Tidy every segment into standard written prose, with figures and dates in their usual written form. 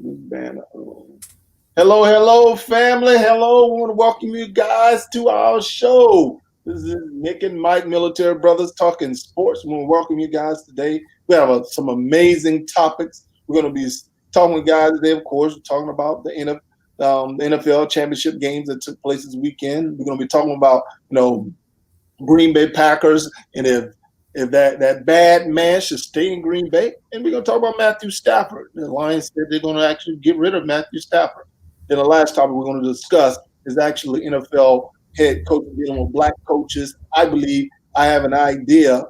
Put this banner on. Hello, family. Hello. I want to welcome you guys to our show. This is Nick and Mike, Military Brothers, talking sports. We want to welcome you guys today. We have some amazing topics. We're going to be talking with guys today, of course. We're talking about the NFL championship games that took place this weekend. We're going to be talking about, Green Bay Packers, and if that bad man should stay in Green Bay. And we're going to talk about Mathew Stafford. The Lions said they're going to actually get rid of Mathew Stafford. Then the last topic we're going to discuss is actually NFL head coaches dealing with black coaches. I believe I have an idea.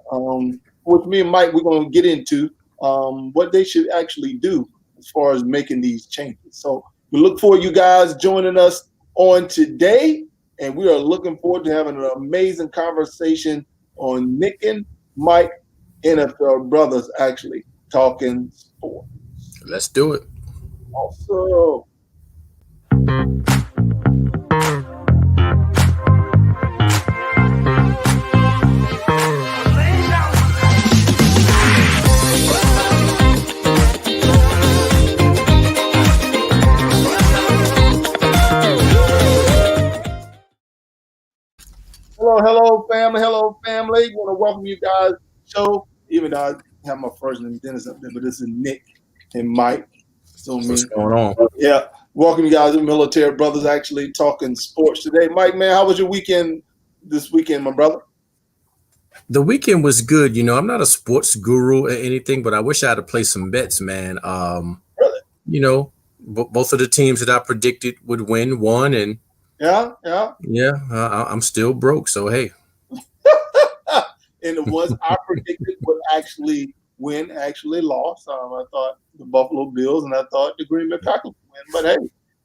With me and Mike, we're going to get into what they should actually do as far as making these changes. So we look forward to you guys joining us on today, and we are looking forward to having an amazing conversation on Nick and Mike, NFL Brothers, actually talking sports. Let's do it. Also, hello, family. Hello, family. Want to welcome you guys to the show. Even though I have my first name Dennis up there, but this is Nick and Mike. So what's going on? Yeah. Welcome you guys to Military Brothers, actually talking sports today. Mike, man, how was your weekend this weekend, my brother? The weekend was good. I'm not a sports guru or anything, but I wish I had to play some bets, man. Really? Both of the teams that I predicted would won, and yeah, I'm still broke. So hey, and the ones I predicted would actually win actually lost. I thought the Buffalo Bills and I thought the Green Bay Packers would win. But hey,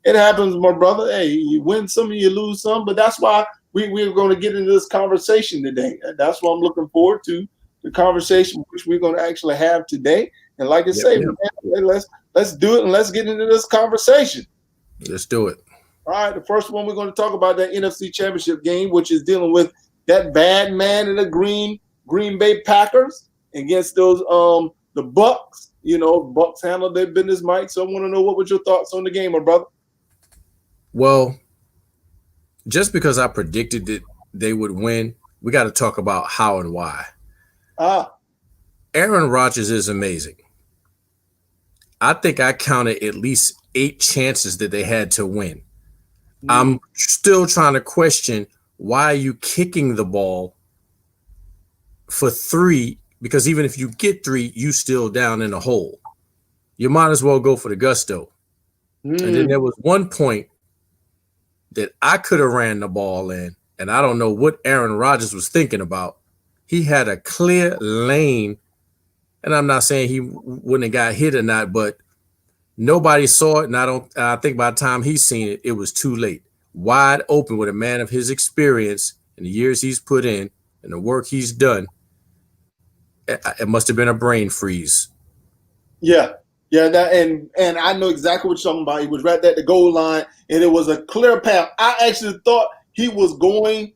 it happens, my brother. Hey, you win some and you lose some. But that's why we're going to get into this conversation today. That's what I'm looking forward to, the conversation which we're going to actually have today. And like I say, man, let's do it and let's get into this conversation. Let's do it. All right, the first one we're going to talk about that NFC Championship game, which is dealing with that bad man in the Green Bay Packers against those the Bucks. Bucks handled their business, Mike. So I want to know what was your thoughts on the game, my brother? Well, just because I predicted that they would win, we got to talk about how and why. Aaron Rodgers is amazing. I think I counted at least 8 chances that they had to win. I'm still trying to question, why are you kicking the ball for 3? Because even if you get 3, you still down in a hole. You might as well go for the gusto. And then there was one point that I could have ran the ball in, and I don't know what Aaron Rodgers was thinking about. He had a clear lane, and I'm not saying he wouldn't have got hit or not, but nobody saw it, and I think by the time he's seen it, it was too late. Wide open with a man of his experience and the years he's put in and the work he's done. It must have been a brain freeze. Yeah. And I know exactly what you're talking about. He was right at the goal line, and it was a clear path. I actually thought he was going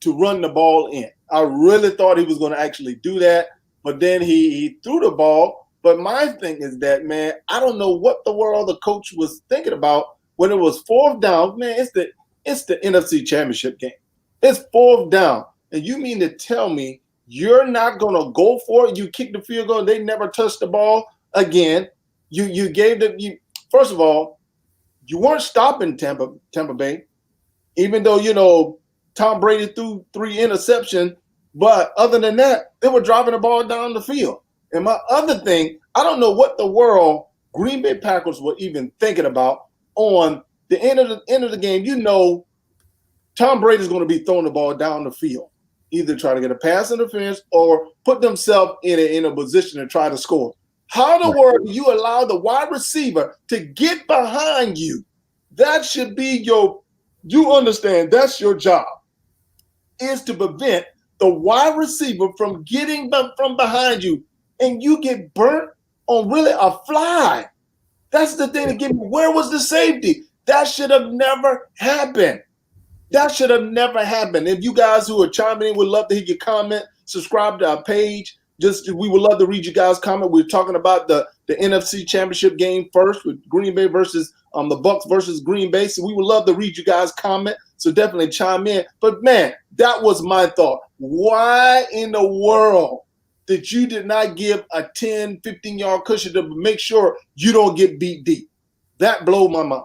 to run the ball in. I really thought he was going to actually do that, but then he threw the ball. But my thing is that, man, I don't know what the world the coach was thinking about when it was 4th down. Man, it's the NFC Championship game. It's 4th down, and you mean to tell me you're not going to go for it? You kick the field goal, they never touched the ball again. You gave them. First of all, you weren't stopping Tampa Bay, even though Tom Brady threw 3 interceptions. But other than that, they were driving the ball down the field. And my other thing, I don't know what the world Green Bay Packers were even thinking about on the end of the game. Tom Brady's going to be throwing the ball down the field, either try to get a pass interference or put themselves in a position to try to score. How in the world do you allow the wide receiver to get behind you? That should be you understand, that's your job, is to prevent the wide receiver from getting from behind you, and you get burnt on really a fly. That's the thing that gave me, where was the safety? That should have never happened. That should have never happened. If you guys who are chiming in would love to hear your comment, subscribe to our page. we would love to read you guys' comment. We're talking about the NFC Championship game first with Green Bay versus the Bucs versus Green Bay. So we would love to read you guys' comment. So definitely chime in. But man, that was my thought. Why in the world that you did not give a 10, 15-yard cushion to make sure you don't get beat deep? That blew my mind.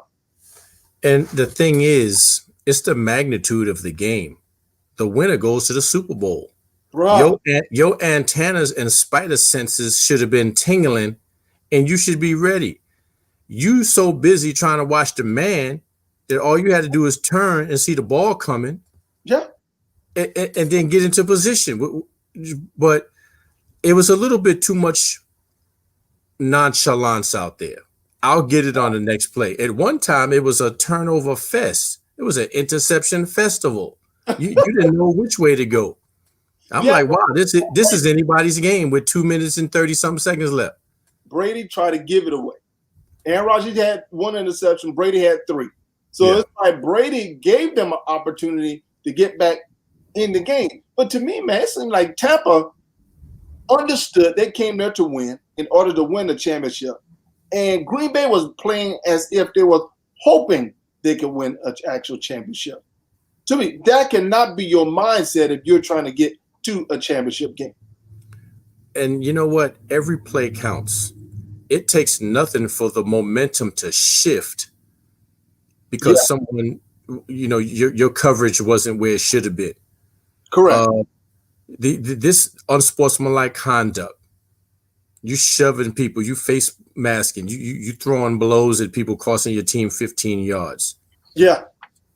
And the thing is, it's the magnitude of the game. The winner goes to the Super Bowl. Bro. Your antennas and spider senses should have been tingling, and you should be ready. You so busy trying to watch the man that all you had to do is turn and see the ball coming. Yeah. And then get into position. But it was a little bit too much nonchalance out there. I'll get it on the next play. At one time, it was a turnover fest. It was an interception festival. You didn't know which way to go. I'm like, wow, this is anybody's game with 2 minutes and 30-something seconds left. Brady tried to give it away. Aaron Rodgers had 1 interception. Brady had 3. So it's like Brady gave them an opportunity to get back in the game. But to me, man, it seemed like Tampa understood they came there to win in order to win the championship. And Green Bay was playing as if they were hoping they could win an actual championship. To me, that cannot be your mindset if you're trying to get to a championship game. And you know what? Every play counts. It takes nothing for the momentum to shift because someone, your coverage wasn't where it should have been. Correct. This unsportsmanlike conduct, you shoving people, you face masking, you throwing blows at people, costing your team 15 yards. Yeah.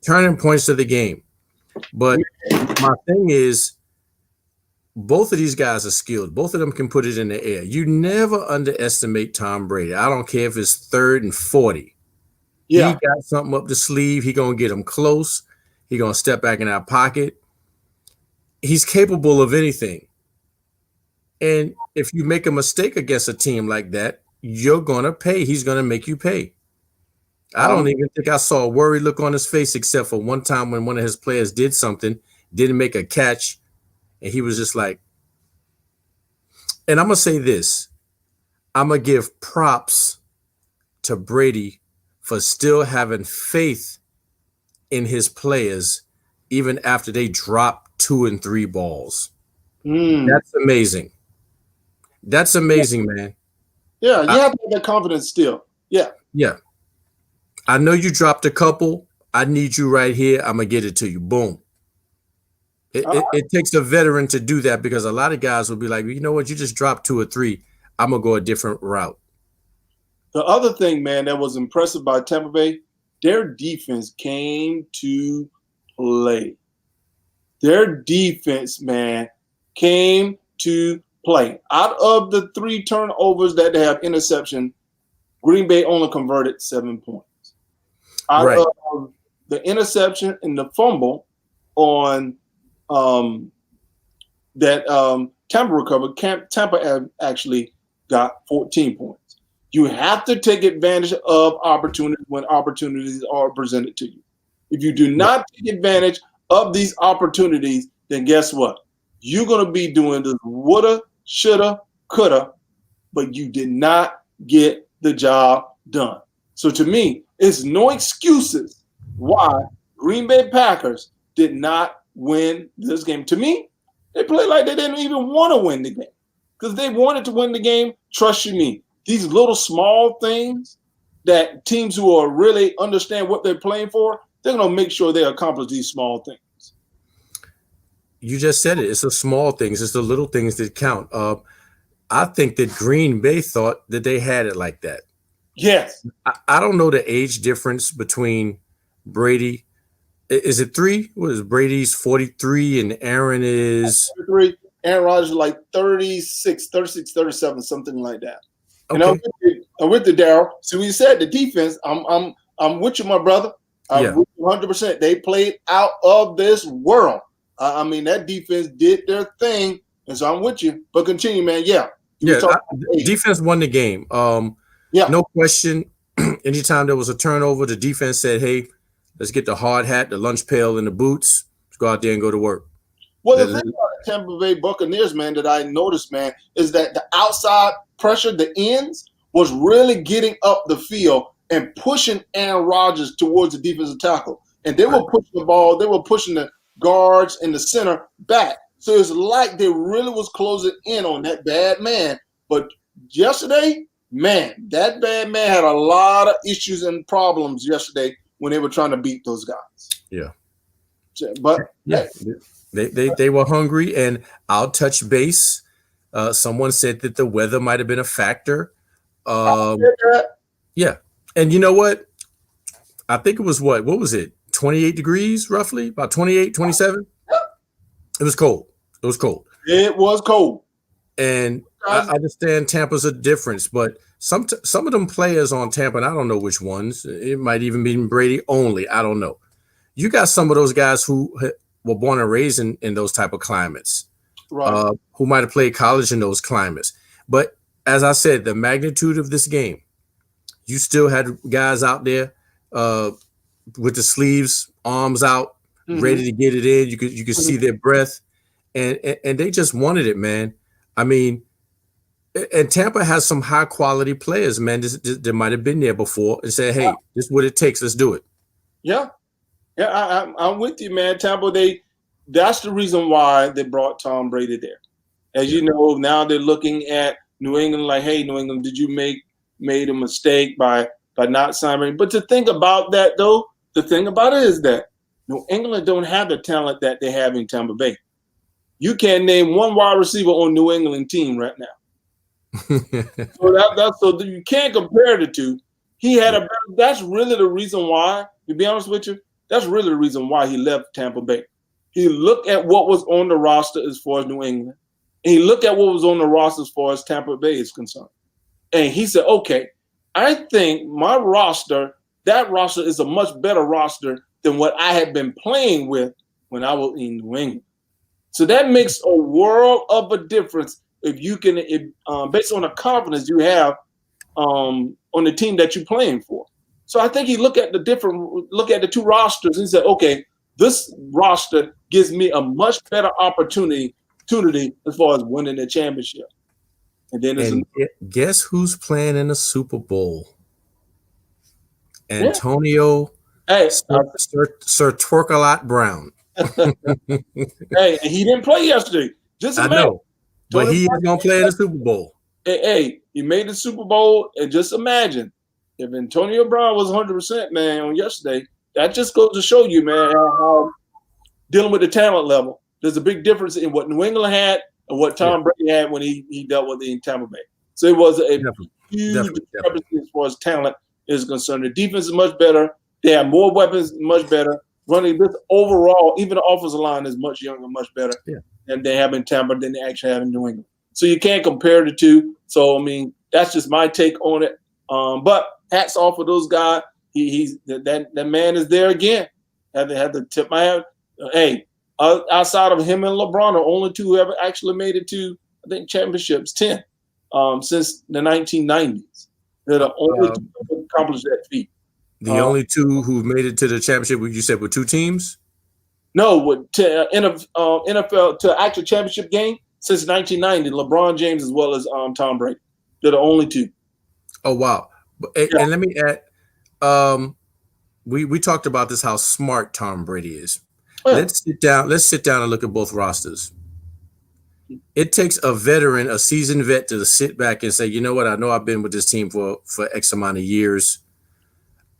Turning points to the game. But my thing is, both of these guys are skilled. Both of them can put it in the air. You never underestimate Tom Brady. I don't care if it's 3rd and 40. Yeah. He got something up the sleeve. He going to get them close. He going to step back in our pocket. He's capable of anything. And if you make a mistake against a team like that, you're going to pay. He's going to make you pay. I don't even think I saw a worried look on his face except for one time when one of his players did something, didn't make a catch, and he was just like, and I'm going to say this. I'm going to give props to Brady for still having faith in his players even after they drop 2 and 3 balls. That's amazing. That's amazing, man. Yeah, you have to have that confidence still. Yeah. Yeah. I know you dropped a couple. I need you right here. I'm going to get it to you. Boom. It takes a veteran to do that because a lot of guys will be like, you know what? You just dropped 2 or 3. I'm going to go a different route. The other thing, man, that was impressive by Tampa Bay, their defense came to play. Their defense, man, came to play. Out of the 3 turnovers that they have interception, Green Bay only converted 7 points. Out of the interception and the fumble on that Tampa recovered, Tampa actually got 14 points. You have to take advantage of opportunities when opportunities are presented to you. If you do not take advantage of these opportunities, then guess what? You're going to be doing the woulda, shoulda, coulda, but you did not get the job done. So to me, it's no excuses why Green Bay Packers did not win this game. To me, they played like they didn't even want to win the game. Because they wanted to win the game, trust you me, these little small things that teams who are really understand what they're playing for, they're going to make sure they accomplish these small things. You just said it. It's the small things. It's the little things that count. I think that Green Bay thought that they had it like that. Yes. I don't know the age difference between Brady. Is it 3? What is Brady's 43 and Aaron is 43? Aaron Rodgers is like 36, 37, something like that. Okay. And I'm with you, Daryl. So we said the defense. I'm with you, my brother. I'm with you 100%. They played out of this world. I mean, that defense did their thing, and so I'm with you. But continue, man. Yeah. Defense won the game. No question. Anytime there was a turnover, the defense said, "Hey, let's get the hard hat, the lunch pail, and the boots. Let's go out there and go to work." Well, the thing about it, Tampa Bay Buccaneers, man, that I noticed, man, is that the outside pressure, the ends, was really getting up the field and pushing Aaron Rodgers towards the defensive tackle. And they were pushing the ball, they were pushing the guards in the center back. So it's like they really was closing in on that bad man. But yesterday, man, that bad man had a lot of issues and problems yesterday when they were trying to beat those guys. Yeah. But yeah, they were hungry, and I'll touch base. Someone said that the weather might have been a factor. Yeah. And you know what? I think it was what was it? 28 degrees roughly, about 28, 27. It was cold. It was cold. It was cold. And I understand Tampa's a difference, but some of them players on Tampa, and I don't know which ones, it might even be Brady only, I don't know. You got some of those guys who were born and raised in those type of climates, right? Who might have played college in those climates. But as I said, the magnitude of this game, you still had guys out there with the sleeves, arms out, ready to get it in. You could see their breath, and they just wanted it, man. I mean, and Tampa has some high quality players, man. That might have been there before and said, "Hey, this is what it takes. Let's do it." Yeah, I'm with you, man. Tampa, that's the reason why they brought Tom Brady there. As you know, now they're looking at New England like, "Hey, New England, did you made a mistake by not signing?" But to think about that, though, the thing about it is that New England don't have the talent that they have in Tampa Bay. You can't name one wide receiver on New England team right now. So you can't compare the two. He had that's really the reason why, to be honest with you, that's really the reason why he left Tampa Bay. He looked at what was on the roster as far as New England, and he looked at what was on the roster as far as Tampa Bay is concerned. And he said, okay, I think my roster, that roster is a much better roster than what I had been playing with when I was in New England. So that makes a world of a difference if you can, based on the confidence you have on the team that you're playing for. So I think he looked at the two rosters and said, okay, this roster gives me a much better opportunity as far as winning the championship. And guess who's playing in the Super Bowl? Antonio Sir Twerk-a-Lot Brown. Hey, he didn't play yesterday. I know, but he is going to play in the Super Bowl. Hey, he made the Super Bowl, and just imagine if Antonio Brown was 100%, man, on yesterday. That just goes to show you, man, how dealing with the talent level. There's a big difference in what New England had and what Tom Brady had when he dealt with it in Tampa Bay. So it was a huge discrepancy as far as talent is concerned. The defense is much better. They have more weapons, much better. Running this overall, even the offensive line is much younger, much better than they have in Tampa than they actually have in New England. So you can't compare the two. So, I mean, that's just my take on it. But hats off for those guys. That man is there again. Had to tip my hat. Hey, outside of him and LeBron, are only two who ever actually made it to, I think, championships 10 since the 1990s. They're the only two who accomplished that feat. The only two who made it to the championship, you said, were two teams? No, to NFL to actual championship game since 1990. LeBron James as well as Tom Brady. They're the only two. Oh wow! And let me add, we talked about this, how smart Tom Brady is. Yeah. Let's sit down and look at both rosters. It takes a veteran, a seasoned vet, to sit back and say, you know what? I know I've been with this team for X amount of years.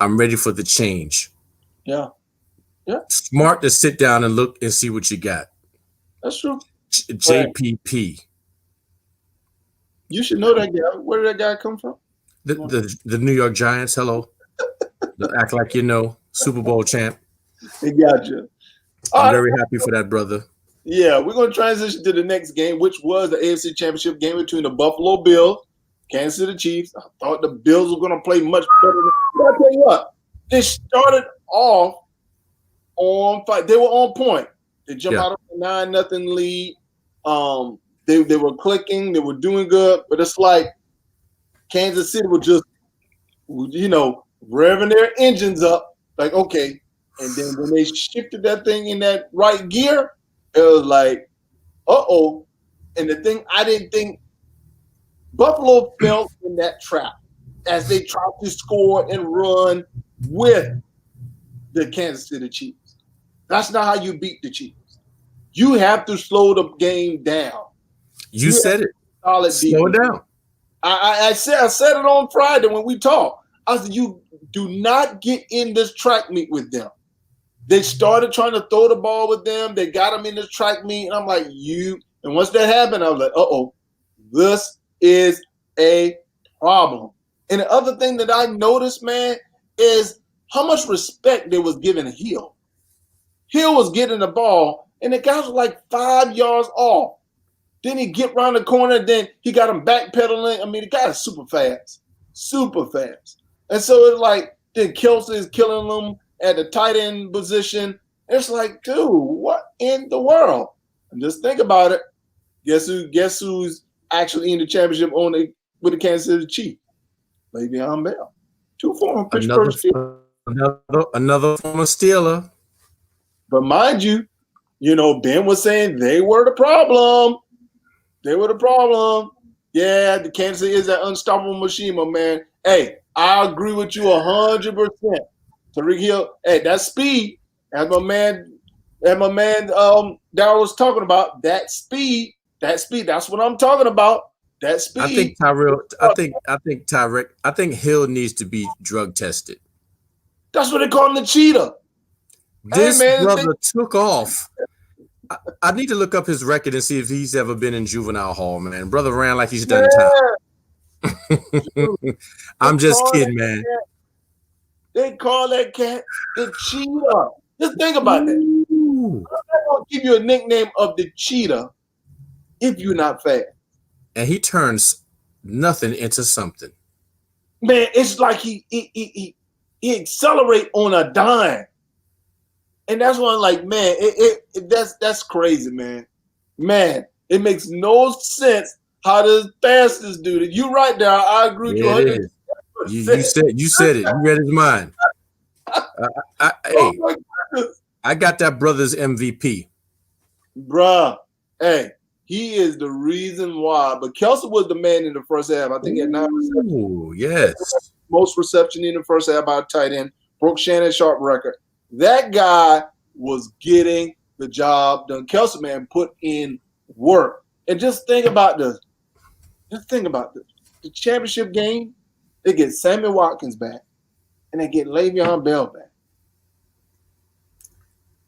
I'm ready for the change. Yeah. Smart to sit down and look and see what you got. That's true. JPP. You should know that guy. Where did that guy come from? The New York Giants. Hello. Act like you know. Super Bowl champ. He got you. I'm very happy for that, brother. Yeah, we're going to transition to the next game, which was the AFC Championship game between the Buffalo Bills, Kansas City Chiefs. I thought the Bills were going to play much better. But I'll tell you what, they started off on fight. They were on point. They jumped out of a 9-0 lead. They were clicking. They were doing good. But it's like Kansas City was just, revving their engines up. Like, okay. And then when they shifted that thing in that right gear, it was like, uh-oh. And the thing I didn't think, Buffalo fell in that trap as they tried to score and run with the Kansas City Chiefs. That's not how you beat the Chiefs. You have to slow the game down. You said it. Solid Slow it down. I said it on Friday when we talked. I said, you do not get in this track meet with them. They started trying to throw the ball with them. They got them in this track meet. And I'm like, and once that happened, I was like, uh-oh, this is a problem. And the other thing that I noticed, man, is how much respect they was giving Hill. Hill was getting the ball, and the guys were like 5 yards off. Then he get around the corner, then he got him backpedaling. I mean, the guy is super fast. And so it's like, then Kelsey is killing them at the tight end position. It's like, dude, what in the world? And just think about it. Guess who's actually in the championship with the Kansas City Chiefs? Le'Veon Bell. 2 former Pittsburgh Steelers. Another former Steeler. But mind you, Ben was saying they were the problem. Yeah, the Kansas City is that unstoppable machine, my man. Hey, I agree with you 100%. Tyreek Hill, hey, that speed, as my man Darryl was talking about, that speed, that's what I'm talking about. That speed. I think Hill needs to be drug tested. That's what they call him, the cheetah. This brother took off. I need to look up his record and see if he's ever been in juvenile hall, man. Brother ran like he's done time. I'm just kidding, man. They call that cat the cheetah. Just think about that. I'm not going to give you a nickname of the cheetah if you're not fast. And he turns nothing into something. Man, it's like he accelerate on a dime. And that's why I'm like, man, that's crazy, man. Man, it makes no sense how the fastest do it. You're right there. I agree with you 100%. You said it. You read his mind. I got that brother's MVP. Bruh, hey, he is the reason why. But Kelsey was the man in the first half. I think he had 9 receptions. Oh, yes. Most reception in the first half by a tight end. Broke Shannon Sharp record. That guy was getting the job done. Kelsey, man, put in work. And just think about this. The championship game, they get Sammy Watkins back, and they get Le'Veon Bell back.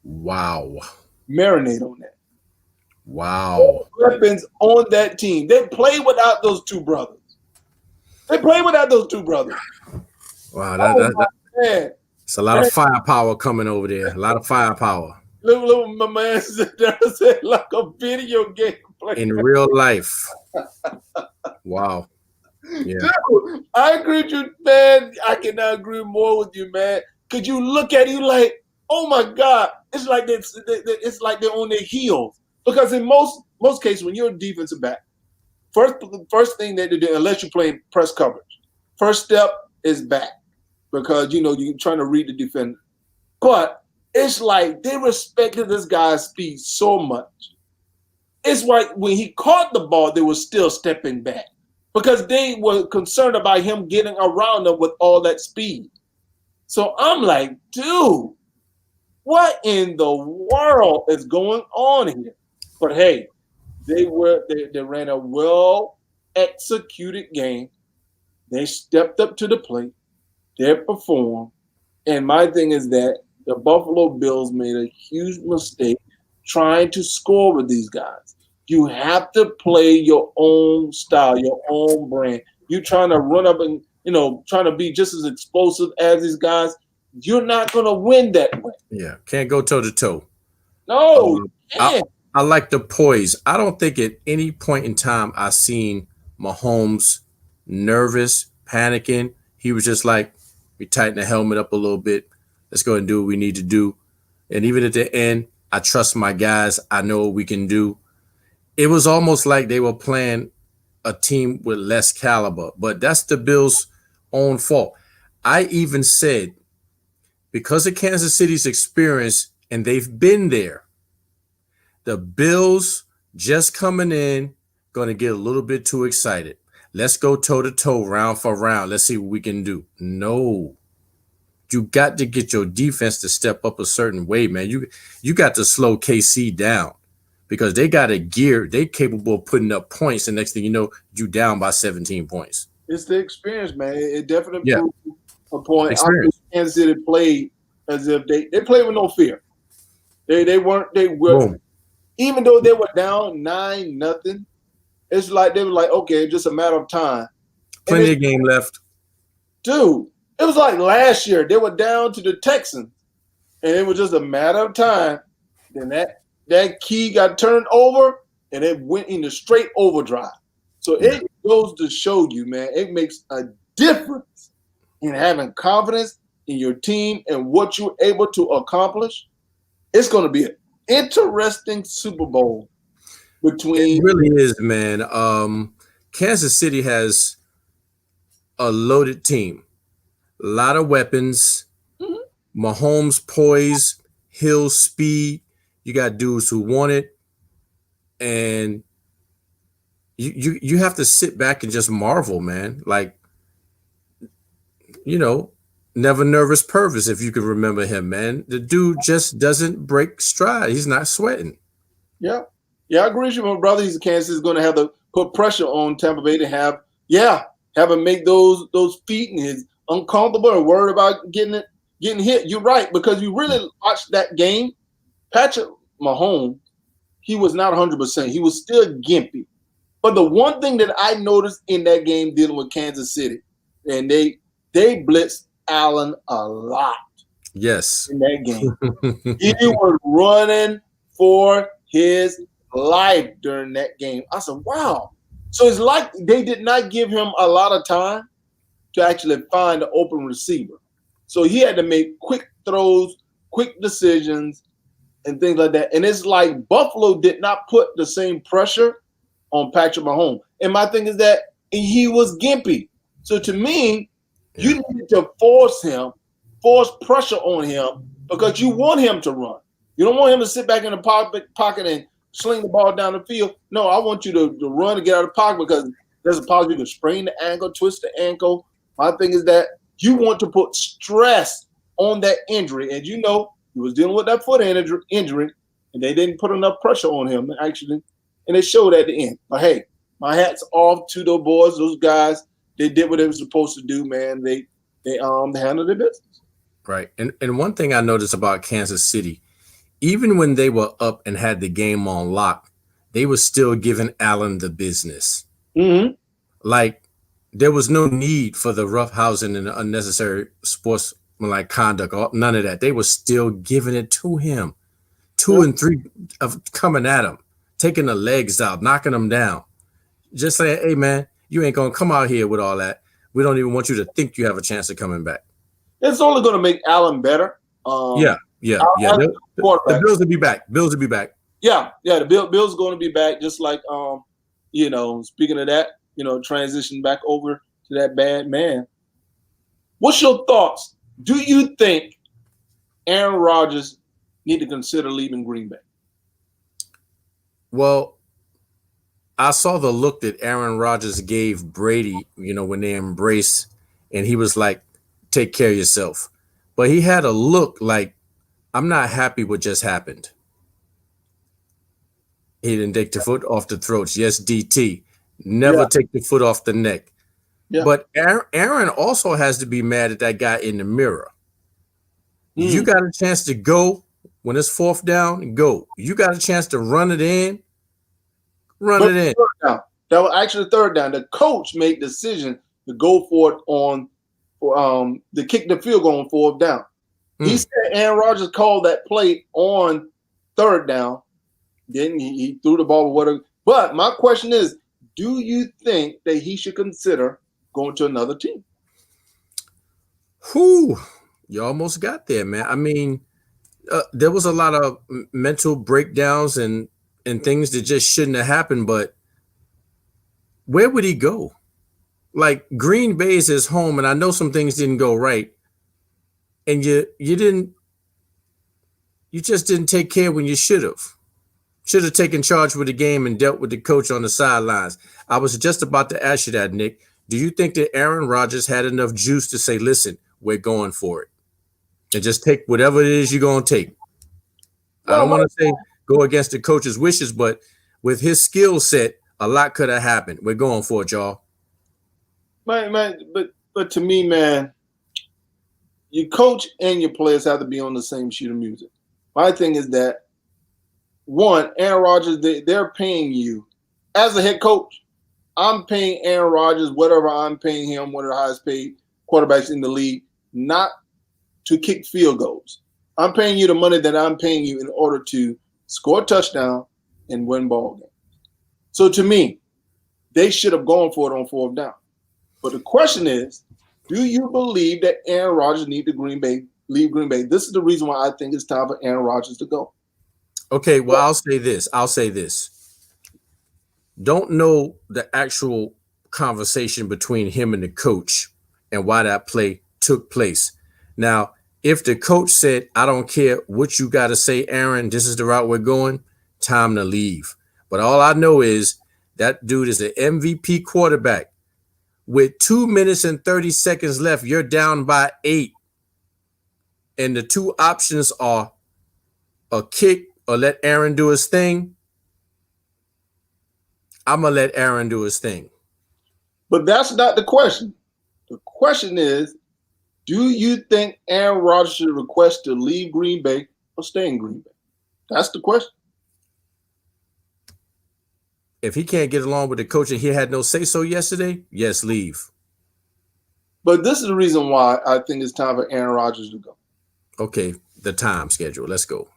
Wow. Marinate on that. Wow. Weapons on that team. They play without those two brothers. Wow, man. It's a lot of firepower coming over there. A lot of firepower. Little my man said like a video game player. In real life. Wow. Yeah. Dude, I agree with you, man. I cannot agree more with you, man. Because you look at it, you like, oh my God. It's like they're on their heels. Because in most cases, when you're a defensive back, first thing that they do, unless you're playing press coverage, first step is back. Because, you're trying to read the defender. But it's like they respected this guy's speed so much. It's like when he caught the ball, they were still stepping back. Because they were concerned about him getting around them with all that speed. So I'm like, dude, what in the world is going on here? But hey, they ran a well-executed game. They stepped up to the plate. They performed. And my thing is that the Buffalo Bills made a huge mistake trying to score with these guys. You have to play your own style, your own brand. You're trying to run up and, trying to be just as explosive as these guys. You're not going to win that way. Yeah, can't go toe-to-toe. No, I like the poise. I don't think at any point in time I seen Mahomes nervous, panicking. He was just like, we tighten the helmet up a little bit. Let's go and do what we need to do. And even at the end, I trust my guys. I know what we can do. It was almost like they were playing a team with less caliber, but that's the Bills' own fault. I even said, because of Kansas City's experience, and they've been there, the Bills just coming in, going to get a little bit too excited. Let's go toe to toe, round for round. Let's see what we can do. No, you got to get your defense to step up a certain way, man. You got to slow KC down because they got a gear. They capable of putting up points. And next thing you know, you down by 17 points. It's the experience, man. It definitely Yeah. proved a point. Experience. Kansas City played as if they played with no fear. They were Boom. even though they were down 9-0. It's like they were like, okay, just a matter of time. Plenty of game left. Dude, it was like last year. They were down to the Texans, and it was just a matter of time. Then that key got turned over, and it went into straight overdrive. So it goes to show you, man, it makes a difference in having confidence in your team and what you're able to accomplish. It's going to be an interesting Super Bowl between. It really is, man. Kansas City has a loaded team, a lot of weapons. Mm-hmm. Mahomes poise, Hill speed. You got dudes who want it, and you have to sit back and just marvel, man. Like, Never Nervous Purvis, if you can remember him, man. The dude just doesn't break stride. He's not sweating. Yeah, I agree with you, my brother. He's Kansas is going to have to put pressure on Tampa Bay to have him make those feet, and he's uncomfortable and worried about getting hit. You're right, because you really watched that game. Patrick Mahomes, he was not 100%. He was still gimpy. But the one thing that I noticed in that game dealing with Kansas City, and they blitzed Allen a lot. Yes. In that game. He was running for his life during that game. I said, wow. So it's like they did not give him a lot of time to actually find the open receiver. So he had to make quick throws, quick decisions, and things like that. And it's like Buffalo did not put the same pressure on Patrick Mahomes. And my thing is that he was gimpy. So to me, you need to force pressure on him because you want him to run. You don't want him to sit back in the pocket and sling the ball down the field. No, I want you to run and get out of the pocket because there's a possibility to sprain the ankle, twist the ankle. My thing is that you want to put stress on that injury. And he was dealing with that foot injury, and they didn't put enough pressure on him, actually. And they showed at the end. But, hey, my hat's off to those boys, those guys. They did what they were supposed to do, man. They handled their business. Right. And one thing I noticed about Kansas City, even when they were up and had the game on lock, they were still giving Allen the business. Mm-hmm. Like, there was no need for the roughhousing and unnecessary sportsmanlike conduct, or none of that. They were still giving it to him. 2 and 3 of coming at him, taking the legs out, knocking them down. Just saying, hey, man, you ain't going to come out here with all that. We don't even want you to think you have a chance of coming back. It's only going to make Allen better. Yeah. The Bills will be back. Yeah. The Bills are going to be back. Just like, speaking of that, transition back over to that bad man. What's your thoughts? Do you think Aaron Rodgers need to consider leaving Green Bay? Well, I saw the look that Aaron Rodgers gave Brady, when they embraced, and he was like, take care of yourself. But he had a look like, I'm not happy what just happened. He didn't take the foot off the throats. Yes, DT. Never take the foot off the neck. Yeah. But Aaron also has to be mad at that guy in the mirror. You got a chance to go when it's 4th down, go. You got a chance to run it in. That was actually 3rd down. The coach made the decision to go for it to kick the field goal on 4th down. He said Aaron Rodgers called that play on 3rd down. Then he threw the ball or whatever. But my question is, do you think that he should consider going to another team? You almost got there, man. I mean, there was a lot of mental breakdowns and things that just shouldn't have happened, but where would he go? Like, Green Bay is his home, and I know some things didn't go right, and you just didn't take care when you should have. Should have taken charge with the game and dealt with the coach on the sidelines. I was just about to ask you that, Nick. Do you think that Aaron Rodgers had enough juice to say, listen, we're going for it? And just take whatever it is you're going to take. I don't want to say go against the coach's wishes, but with his skill set, a lot could have happened. We're going for it, y'all. Man, but to me, man, your coach and your players have to be on the same sheet of music. My thing is that, one, Aaron Rodgers, they're paying you. As a head coach, I'm paying Aaron Rodgers whatever I'm paying him, one of the highest paid quarterbacks in the league, not to kick field goals. I'm paying you the money that I'm paying you in order to score a touchdown and win ball games. So to me, they should have gone for it on fourth down. But the question is, do you believe that Aaron Rodgers needs to leave Green Bay? This is the reason why I think it's time for Aaron Rodgers to go. Okay, well, I'll say this. Don't know the actual conversation between him and the coach and why that play took place. Now, if the coach said, I don't care what you got to say, Aaron, this is the route we're going, time to leave. But all I know is that dude is an MVP quarterback. With 2 minutes and 30 seconds left, you're down by 8. And the two options are a kick or let Aaron do his thing. I'm going to let Aaron do his thing. But that's not the question. The question is, do you think Aaron Rodgers should request to leave Green Bay or stay in Green Bay? That's the question. If he can't get along with the coach and he had no say-so yesterday, yes, leave. But this is the reason why I think it's time for Aaron Rodgers to go. Okay, the time schedule. Let's go.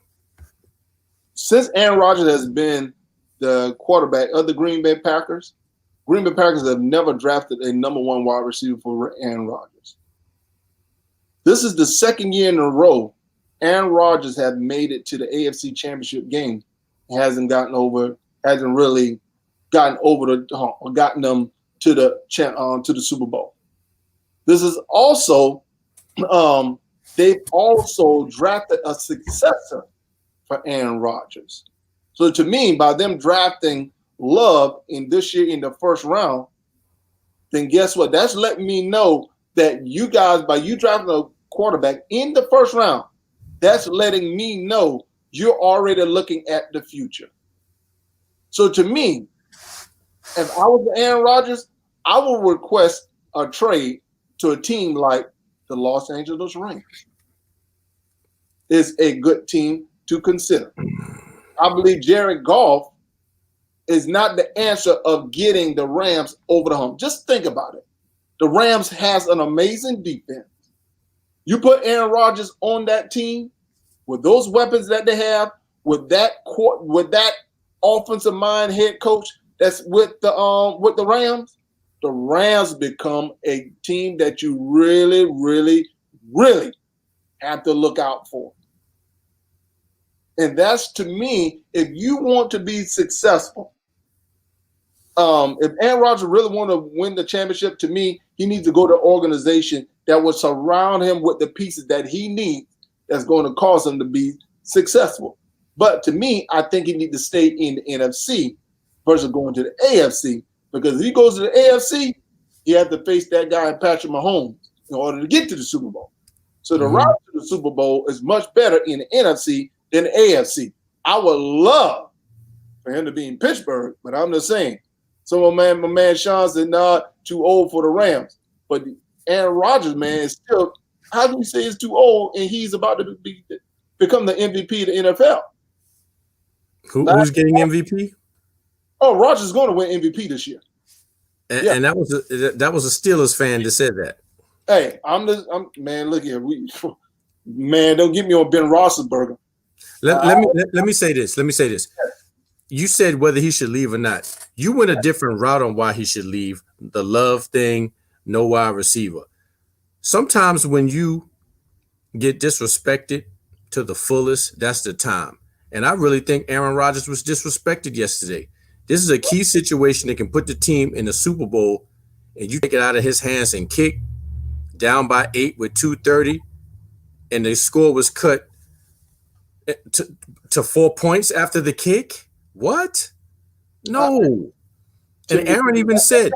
Since Aaron Rodgers has been the quarterback of the Green Bay Packers have never drafted a number one wide receiver for Aaron Rodgers. This is the second year in a row Aaron Rodgers has made it to the AFC Championship game. Hasn't really gotten them to the Super Bowl. This is also they've also drafted a successor for Aaron Rodgers. So to me, by them drafting Love in this year in the first round, then guess what? That's letting me know that you guys, by you drafting a quarterback in the first round, that's letting me know you're already looking at the future. So to me, if I was Aaron Rodgers, I would request a trade to a team like the Los Angeles Rams. It's a good team to consider. I believe Jared Goff is not the answer of getting the Rams over the hump. Just think about it. The Rams has an amazing defense. You put Aaron Rodgers on that team with those weapons that they have, with that offensive mind head coach that's with the Rams become a team that you really, really, really have to look out for. And that's, to me, if you want to be successful, if Aaron Rodgers really want to win the championship, to me, he needs to go to an organization that will surround him with the pieces that he needs that's going to cause him to be successful. But to me, I think he needs to stay in the NFC versus going to the AFC, because if he goes to the AFC, he has to face that guy Patrick Mahomes in order to get to the Super Bowl. So the route to the Super Bowl is much better in the NFC than the AFC. I would love for him to be in Pittsburgh, but I'm just saying. So my man Sean said, nah, too old for the Rams. But Aaron Rodgers, man, is still, how do you say he's too old and he's about to become the MVP of the NFL? Who's getting MVP? Oh, Rodgers is going to win MVP this year. And that was a Steelers fan that said that. Hey, man, look here. Man, don't get me on Ben Roethlisberger. Let me say this. You said whether he should leave or not. You went a different route on why he should leave. The Love thing, no wide receiver. Sometimes when you get disrespected to the fullest, that's the time. And I really think Aaron Rodgers was disrespected yesterday. This is a key situation that can put the team in the Super Bowl, and you take it out of his hands and kick down by 8 with 2:30, and the score was cut to 4 points after the kick. What? No. And Aaron even said,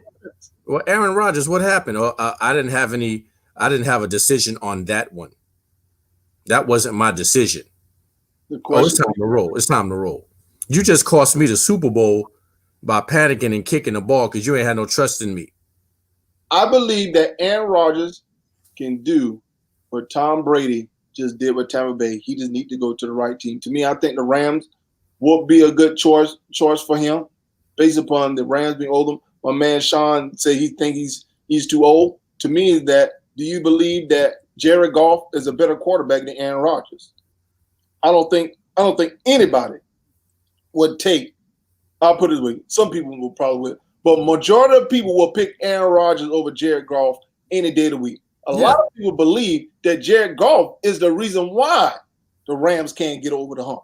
"Well, Aaron Rodgers, what happened? Or I didn't have any. I didn't have a decision on that one. That wasn't my decision. Oh, it's time to roll. It's time to roll. You just cost me the Super Bowl by panicking and kicking the ball because you ain't had no trust in me." I believe that Aaron Rodgers can do what Tom Brady just did with Tampa Bay. He just needs to go to the right team. To me, I think the Rams will be a good choice for him, based upon the Rams being older. My man Sean said he thinks he's too old. To me, is that do you believe that Jared Goff is a better quarterback than Aaron Rodgers? I don't think anybody would take. I'll put it this way: some people will probably, but majority of people will pick Aaron Rodgers over Jared Goff any day of the week. A lot of people believe that Jared Goff is the reason why the Rams can't get over the hump.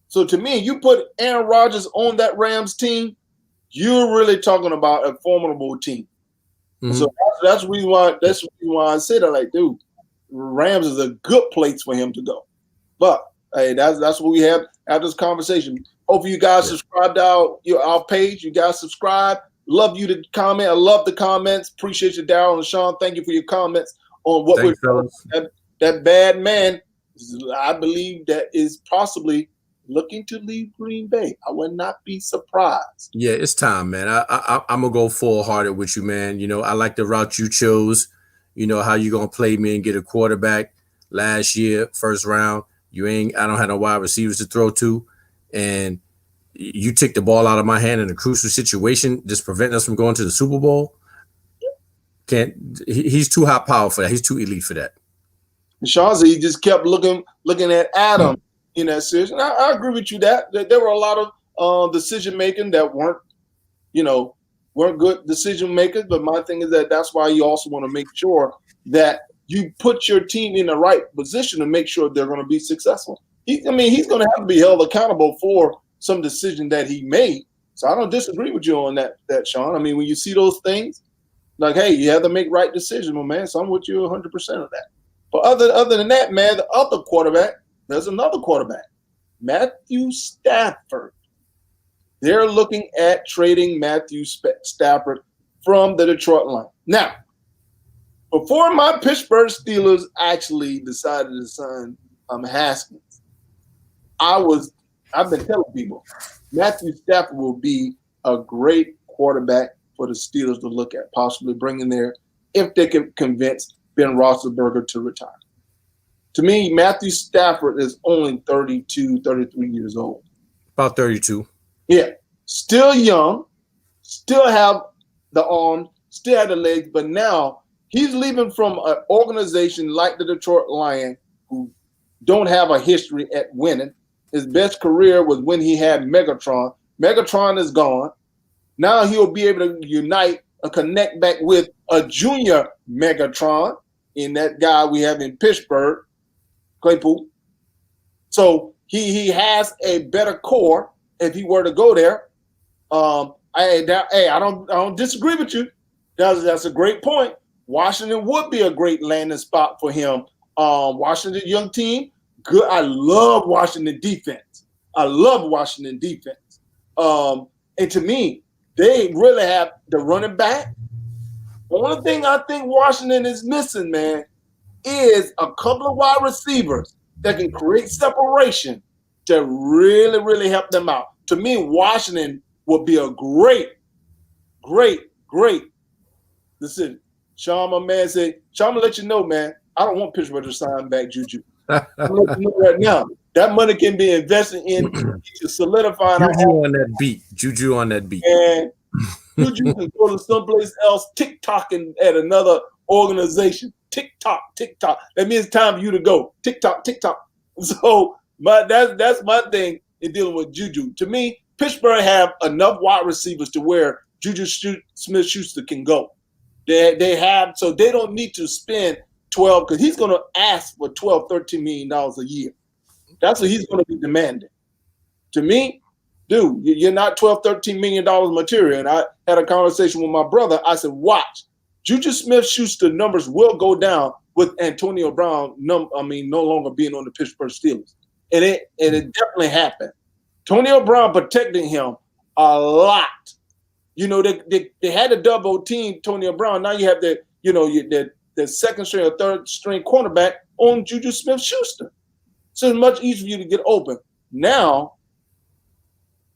So to me, you put Aaron Rodgers on that Rams team, you're really talking about a formidable team. Mm-hmm. So that's the reason why. That's the reason why I say that. Like, dude, Rams is a good place for him to go. But hey, that's what we have after this conversation. Hopefully, you guys subscribe to our page. You guys subscribe. Love you to comment. I love the comments. Appreciate you, Darryl and Sean. Thank you for your comments on what we're doing. That bad man, I believe, that is possibly looking to leave Green Bay. I would not be surprised. Yeah, it's time, man. I'm gonna go full-hearted with you, man. You know, I like the route you chose. You know how you gonna play me and get a quarterback last year, first round. I don't have no wide receivers to throw to, and you took the ball out of my hand in a crucial situation, just preventing us from going to the Super Bowl. He's too high power for that. He's too elite for that. And Sean said he just kept looking at Adam in that situation. I agree with you that there were a lot of decision making that weren't good decision makers. But my thing is that's why you also want to make sure that you put your team in the right position to make sure they're going to be successful. He's going to have to be held accountable for some decision that he made. So I don't disagree with you on that, Sean. I mean, when you see those things, like, hey, you have to make right decisions, my man. So I'm with you 100% of that. But other than that, man, the other quarterback, there's another quarterback, Mathew Stafford. They're looking at trading Mathew Stafford from the Detroit Lions. Now, before my Pittsburgh Steelers actually decided to sign Haskins, I've been telling people Mathew Stafford will be a great quarterback for the Steelers to look at, possibly bringing there if they can convince Ben Roethlisberger to retire. To me, Mathew Stafford is only 32, 33 years old. About 32. Yeah. Still young, still have the arm, still have the legs, but now he's leaving from an organization like the Detroit Lions who don't have a history at winning. His best career was when he had Megatron. Megatron is gone. Now he'll be able to unite or connect back with a junior Megatron in that guy we have in Pittsburgh, Claypool. So he has a better core if he were to go there. I don't disagree with you. That's a great point. Washington would be a great landing spot for him. Washington young team, good. I love Washington defense. And to me, they really have the running back. The only thing I think Washington is missing, man, is a couple of wide receivers that can create separation to really, really help them out. To me, Washington would be a great decision. Sean, my man, said, Sean, I'm going to let you know, man, I don't want Pittsburgh to sign back Juju. I'm going to let you know right now. That money can be invested in to solidify. Juju on that beat. And Juju can go to someplace else, TikToking at another organization. TikTok. That means time for you to go. TikTok. So that's my thing in dealing with Juju. To me, Pittsburgh have enough wide receivers to where Juju Smith-Schuster can go. They have, so they don't need to spend 12 because he's going to ask for $12, $13 million a year. That's what he's going to be demanding. To me, dude, you're not $12, $13 million material. And I had a conversation with my brother. I said, watch. Juju Smith-Schuster numbers will go down with Antonio Brown no longer being on the Pittsburgh Steelers. And it definitely happened. Antonio Brown protecting him a lot. You know, they had a double team Antonio Brown. Now you have the second string or third string cornerback on Juju Smith-Schuster. So it's much easier for you to get open. Now,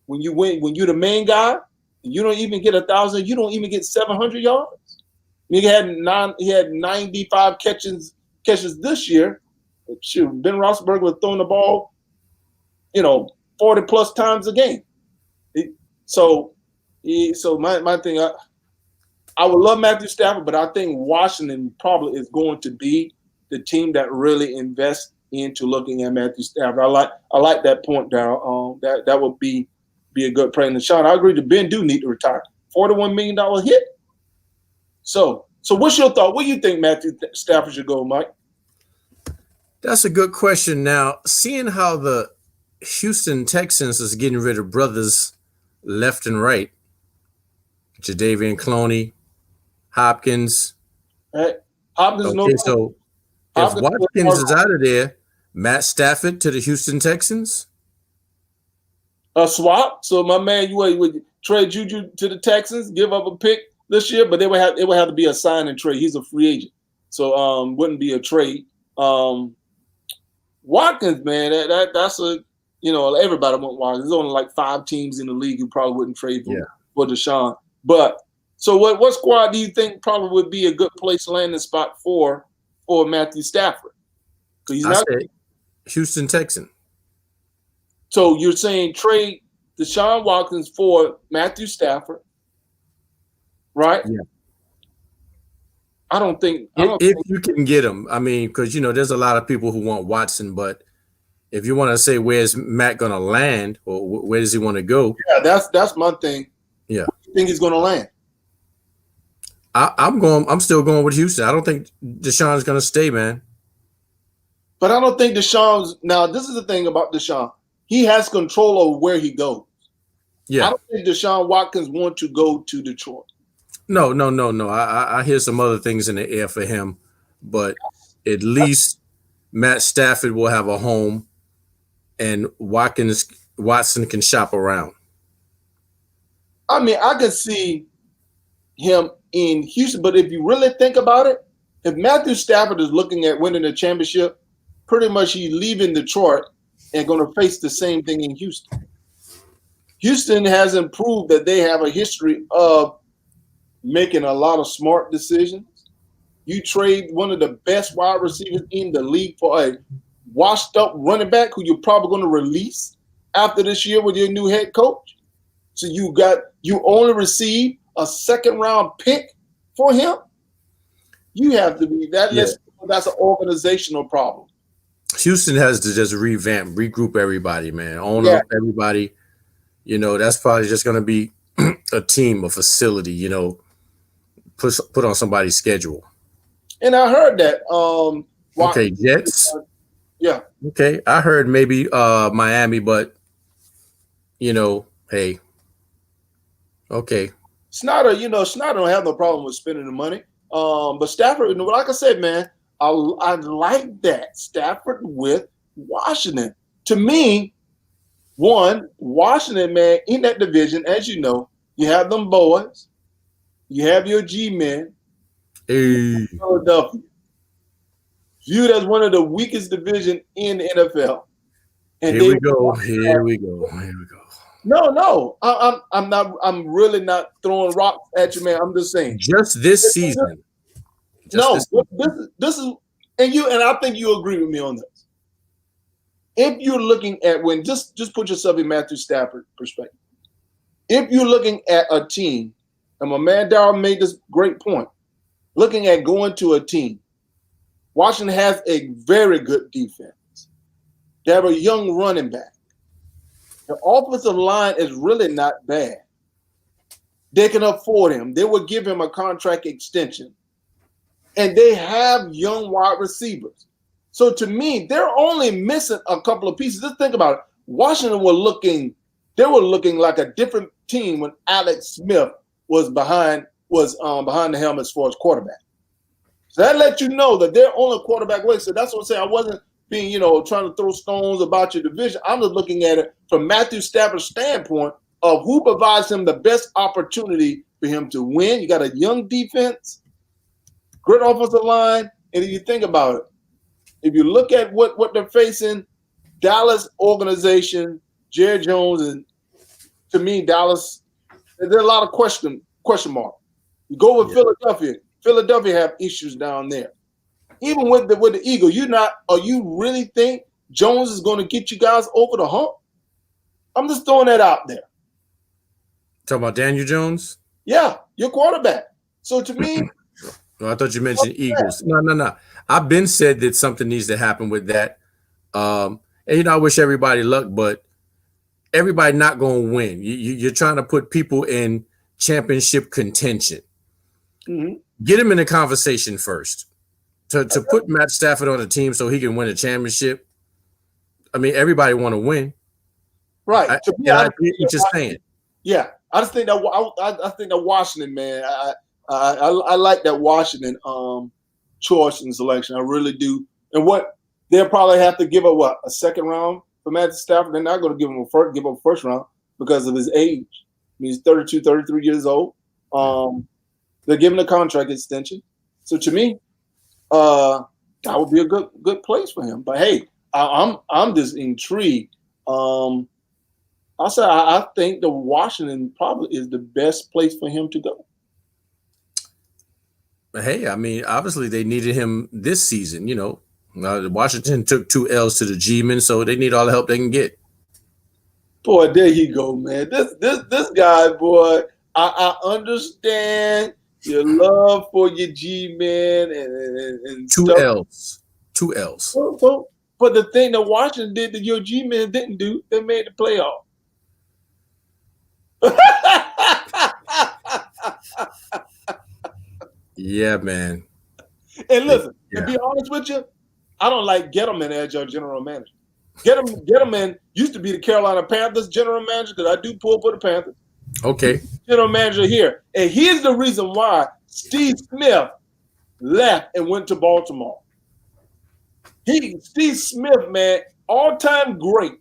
when you're the main guy, you don't even get 1,000. You don't even get 700 yards. He had 95 catches this year. Shoot, Ben Roethlisberger was throwing the ball, 40 plus times a game. So my thing, I would love Matthew Stafford, but I think Washington probably is going to be the team that really invests into looking at Matthew Stafford. I like that point, Darryl. That would be a good play. And Sean, I agree that Ben do need to retire. $41 million hit. So what's your thought? Where do you think Matthew Stafford should go, Mike? That's a good question. Now, seeing how the Houston Texans is getting rid of brothers left and right, Jadeveon Clowney, Hopkins. Right. Hopkins, okay, so if Watkins is out of there, Matt Stafford to the Houston Texans? A swap. So my man, you would trade Juju to the Texans, give up a pick this year, but it would have to be a sign and trade. He's a free agent, so wouldn't be a trade. Watkins, man, that's a everybody want Watkins. There's only like 5 teams in the league who probably wouldn't trade for Deshaun. But so what squad do you think probably would be a good place landing spot for Matthew Stafford? Because he's not Houston Texan. So you're saying trade Deshaun Watkins for Matthew Stafford, right? Yeah. I don't think you can get him. I mean, because there's a lot of people who want Watson, but if you want to say where's Matt going to land or where does he want to go? Yeah, that's my thing. Yeah, where do you think he's going to land? I'm still going with Houston. I don't think Deshaun's going to stay, man. But I don't think Deshaun's now. This is the thing about Deshaun. He has control over where he goes. Yeah, I don't think Deshaun Watkins want to go to Detroit. No. I hear some other things in the air for him, but at least Matt Stafford will have a home, and Watson can shop around. I mean, I could see him in Houston, but if you really think about it, if Matthew Stafford is looking at winning a championship, pretty much he's leaving Detroit and going to face the same thing in Houston. Houston hasn't proved that they have a history of making a lot of smart decisions. You trade one of the best wide receivers in the league for a washed-up running back who you're probably going to release after this year with your new head coach. So you only receive a second-round pick for him. You have to be that. Yeah. That's an organizational problem. Houston has to just regroup everybody, man. Own up everybody. That's probably just going to be a team, a facility. Put on somebody's schedule. And I heard that. Okay, Jets. Yeah. Okay, I heard maybe Miami, but hey. Okay. Snyder don't have no problem with spending the money. But Stafford, like I said, man, I like that Stafford with Washington. To me, Washington, man, in that division, as you know, you have them boys, you have your G-men, Philadelphia, viewed as one of the weakest division in the NFL. And Here we go. No, I'm not. I'm really not throwing rocks at you, man. I'm just saying. Just this season. This is, and I think you agree with me on this. If you're looking at just put yourself in Matthew Stafford perspective. If you're looking at a team, and my man Darryl made this great point, looking at going to a team, Washington has a very good defense. They have a young running back. The offensive line is really not bad. They can afford him. They will give him a contract extension. And they have young wide receivers. So to me, they're only missing a couple of pieces. Just think about it. Washington were looking like a different team when Alex Smith was behind the helmet as far as quarterback. So that lets you know that they're only quarterback away. So that's what I'm saying. I wasn't being, trying to throw stones about your division. I'm just looking at it from Mathew Stafford's standpoint of who provides him the best opportunity for him to win. You got a young defense, great offensive line, and if you think about it, if you look at what they're facing, Dallas organization, Jerry Jones, and to me, Dallas, there's a lot of question mark. You go with Philadelphia. Philadelphia have issues down there. Even with the Eagles, you really think Jones is going to get you guys over the hump? I'm just throwing that out there. Talking about Daniel Jones? Yeah, your quarterback. So to me, I thought you mentioned Eagles. No. I've been said that something needs to happen with that. And I wish everybody luck, but everybody not going to win. You're trying to put people in championship contention. Mm-hmm. Get him in the conversation first. To put Matt Stafford on a team so he can win a championship. I mean, everybody want to win, right? I get what you're saying. Yeah, I just think that I think that Washington, man. I like that Washington choice and selection. I really do. And what they'll probably have to give up a second round for Mathew Stafford. They're not going to give him a first round because of his age. I mean, he's 32, 33 years old. They're giving a contract extension. So to me, that would be a good place for him. But hey, I'm just intrigued. I think the Washington probably is the best place for him to go. Hey, I mean, obviously they needed him this season. Washington took 2 L's to the G-men, so they need all the help they can get. Boy, there you go, man. This guy, boy, I understand your love for your G-men and 2 stuff. L's. 2 L's. But the thing that Washington did that your G-men didn't do, they made the playoff. Yeah, man. And listen, to be honest with you, I don't like Gettleman as your general manager. Gettleman used to be the Carolina Panthers general manager because I do pull for the Panthers. Okay. General manager here. And here's the reason why Steve Smith left and went to Baltimore. Steve Smith, man, all-time great.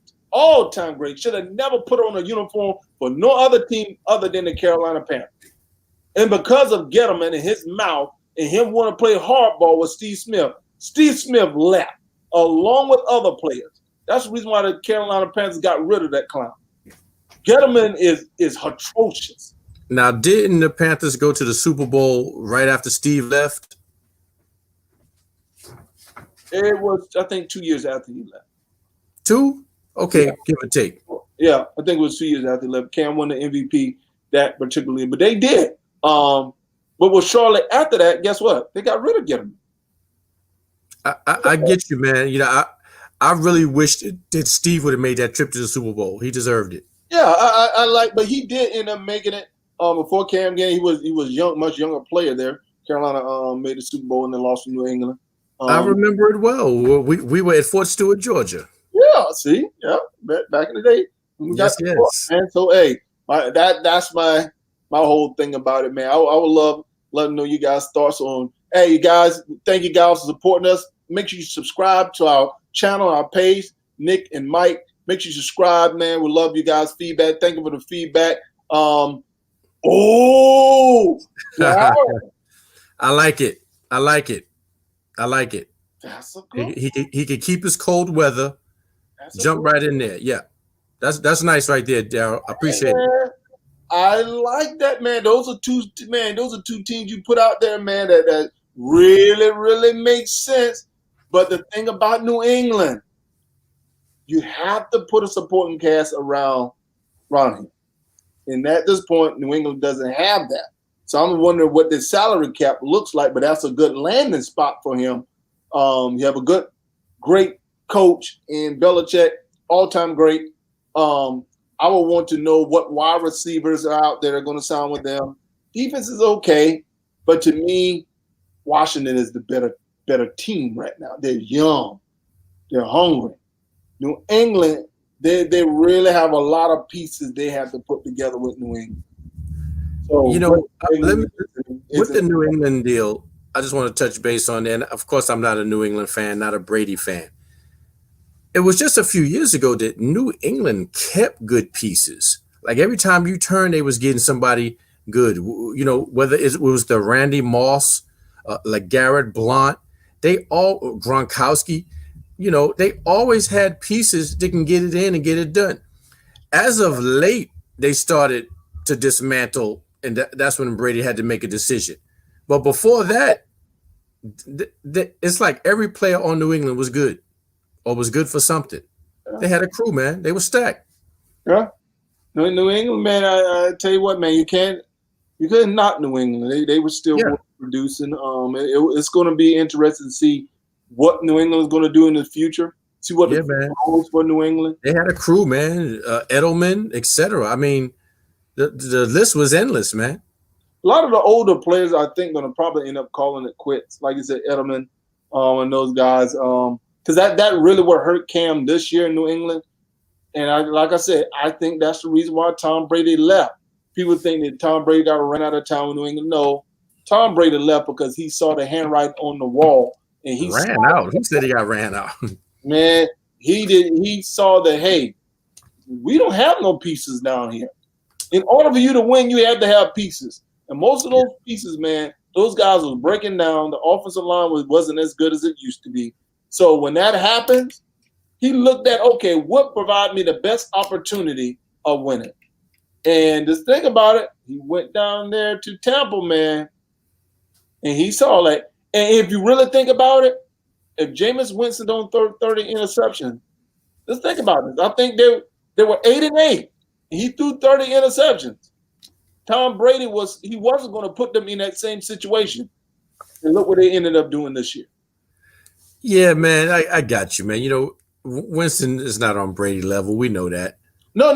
Should have never put on a uniform for no other team other than the Carolina Panthers. And because of Gettleman and his mouth and him wanting to play hardball with Steve Smith left along with other players. That's the reason why the Carolina Panthers got rid of that clown. Gettleman is atrocious. Now, didn't the Panthers go to the Super Bowl right after Steve left? It was, I think, 2 years after he left. 2? Okay, give or take. Yeah, I think it was 2 years after he left. Cam won the MVP that particularly, but they did. But with Charlotte after that, guess what? They got rid of Gettleman. I get you, man. I really wish that Steve would have made that trip to the Super Bowl. He deserved it. Yeah, but he did end up making it. Before Cam Gain, he was young, much younger player there. Carolina made the Super Bowl and then lost to New England. I remember it well. We were at Fort Stewart, Georgia. Yeah, see, yeah, back in the day. Yes. Man. So hey, that's my whole thing about it, man. I would love to know you guys' thoughts on. Hey, you guys, thank you guys for supporting us. Make sure you subscribe to our channel, our page, Nick and Mike. Make sure you subscribe, man. We love you guys' feedback. Thank you for the feedback. Wow. I like it. That's so cool. He could keep his cold weather. Jump right in there. Yeah. That's nice right there, Daryl. I appreciate it. I like that, man. Those are two teams you put out there, man, that really, really makes sense. But the thing about New England, you have to put a supporting cast around him. And at this point, New England doesn't have that. So I'm wondering what the salary cap looks like, but that's a good landing spot for him. You have a great coach in Belichick, all-time great. I would want to know what wide receivers are out there that are going to sign with them. Defense is okay, but to me, Washington is the better team right now. They're young. They're hungry. New England, they really have a lot of pieces they have to put together with New England. So, with the New England deal, I just want to touch base on that. And of course, I'm not a New England fan, not a Brady fan. it was just a few years ago that New England kept good pieces. Like every time you turn, they was getting somebody good. Whether it was the Randy Moss, like Garrett Blount, they all Gronkowski. They always had pieces that can get it in and get it done. As of late, they started to dismantle, and that's when Brady had to make a decision. But before that, it's like every player on New England was good or was good for something. They had a crew, man. They were stacked. Yeah. New England, man, I tell you what, man, you couldn't knock New England. They were still producing. It's going to be interesting to see what New England is going to do in the future. See what the goals for New England. They had a crew, man. Edelman, etc. I mean, the list was endless, man. A lot of the older players, I think, going to probably end up calling it quits. Like you said, Edelman and those guys, because that really what hurt Cam this year in New England. And like I said, I think that's the reason why Tom Brady left. People think that Tom Brady got ran out of town in New England. No, Tom Brady left because he saw the handwriting on the wall, and he ran out. Who said he got ran out? Man, he did. He saw that, hey, we don't have no pieces down here. In order for you to win, you have to have pieces. And most of those pieces, man, those guys was breaking down. The offensive line wasn't as good as it used to be. So when that happens, he looked at, okay, what provided me the best opportunity of winning? And just think about it. He went down there to Tampa, man, and he saw that. And if you really think about it, if Jameis Winston don't throw 30 interceptions, just think about this. I think they were 8-8, and he threw 30 interceptions. Tom Brady wasn't going to put them in that same situation. And look what they ended up doing this year. Yeah, man, I got you, man. Winston is not on Brady level. We know that. No,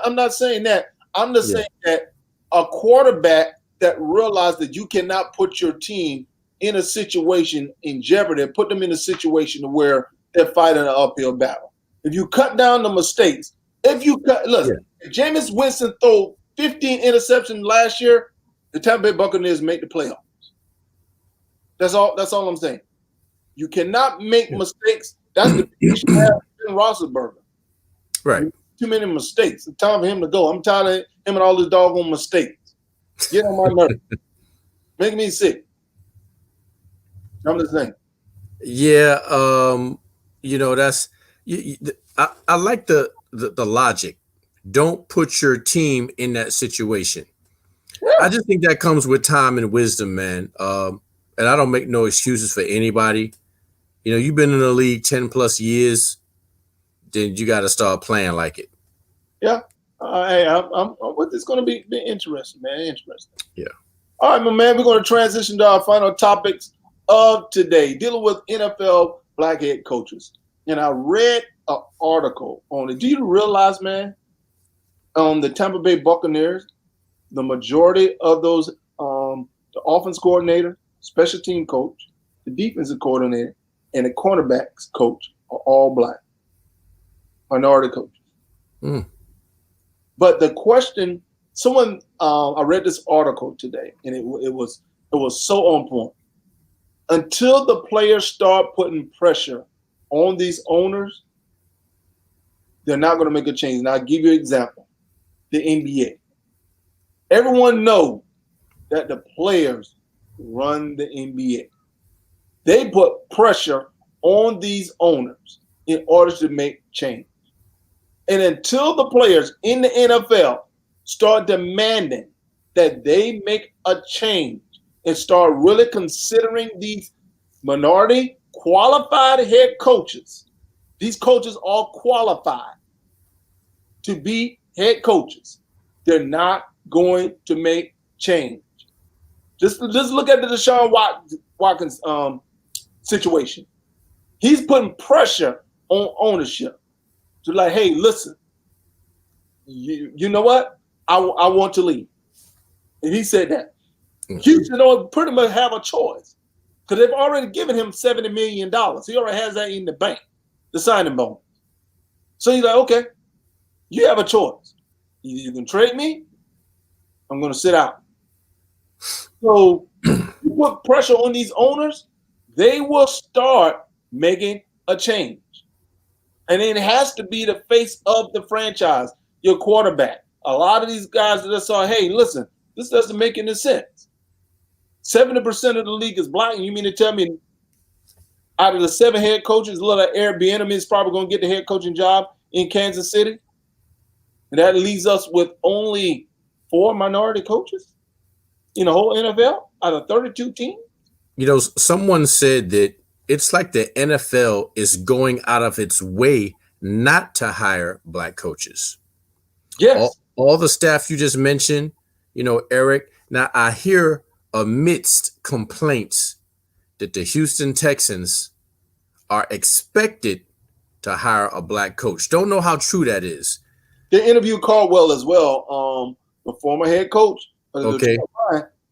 I'm not saying that. I'm just saying that a quarterback that realized that you cannot put your team in a situation in jeopardy, put them in a situation where they're fighting an uphill battle. If you cut down the mistakes, if Jameis Winston threw 15 interceptions last year, the Tampa Bay Buccaneers make the playoffs. That's all I'm saying. You cannot make mistakes. That's the issue you have in Roethlisberger. Right. Too many mistakes. It's time for him to go. I'm tired of him and all his doggone mistakes. Get on my nerves. Making me sick. I'm just saying. Yeah, that's I like the logic. Don't put your team in that situation. Yeah. I just think that comes with time and wisdom, man. And I don't make no excuses for anybody. You've been in the league 10 plus years, then you got to start playing like it. Yeah. Hey, it's going to be interesting, man. Interesting. Yeah. All right, my man, we're going to transition to our final topics of today, dealing with NFL black head coaches. And I read an article on it. Do you realize, man, on the Tampa Bay Buccaneers, the majority of those, the offense coordinator, special team coach, the defensive coordinator, and the cornerbacks coach are all black, minority coaches. Mm. But the question, I read this article today, and it was so on point. Until the players start putting pressure on these owners, they're not going to make a change. And I'll give you an example. The NBA. Everyone knows that the players run the NBA. They put pressure on these owners in order to make change. And until the players in the NFL start demanding that they make a change and start really considering these minority qualified head coaches, these coaches are qualified to be head coaches, they're not going to make change. Just look at the Deshaun Watkins situation. He's putting pressure on ownership to like, hey, listen, you know what? I want to leave. And he said that. Houston don't pretty much have a choice because they've already given him $70 million. He already has that in the bank, the signing bonus. So he's like, okay, you have a choice. Either you can trade me, I'm going to sit out. So you put pressure on these owners, they will start making a change. And it has to be the face of the franchise, your quarterback. A lot of these guys that saw, hey, listen, this doesn't make any sense. 70% of the league is black, and you mean to tell me out of the 7 head coaches, little Airbnb is probably going to get the head coaching job in Kansas City? And that leaves us with only 4 minority coaches in the whole NFL out of 32 teams. You know, someone said that it's like the NFL is going out of its way not to hire black coaches. Yes. All the staff you just mentioned, you know, Eric. Now, I hear amidst complaints that the Houston Texans are expected to hire a black coach. Don't know how true that is. They interviewed Caldwell as well, the former head coach. Okay.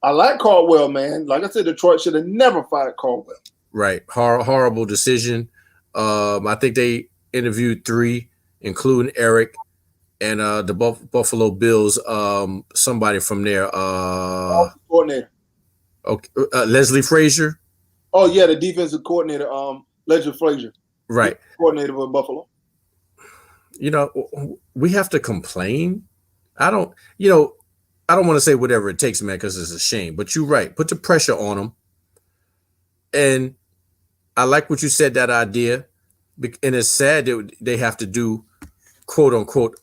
I like Caldwell, man. Like I said, Detroit should have never fired Caldwell. Right. Horrible decision. I think they interviewed 3, including Eric and the Buffalo Bills. Somebody from there. Coordinator. Okay. Leslie Frazier. Oh yeah, the defensive coordinator. Leslie Frazier. Right. Coordinator with Buffalo. You know, we have to complain. I don't want to say whatever it takes, man, because it's a shame. But you're right. Put the pressure on them. And I like what you said, that idea. And it's sad that they have to do, quote unquote,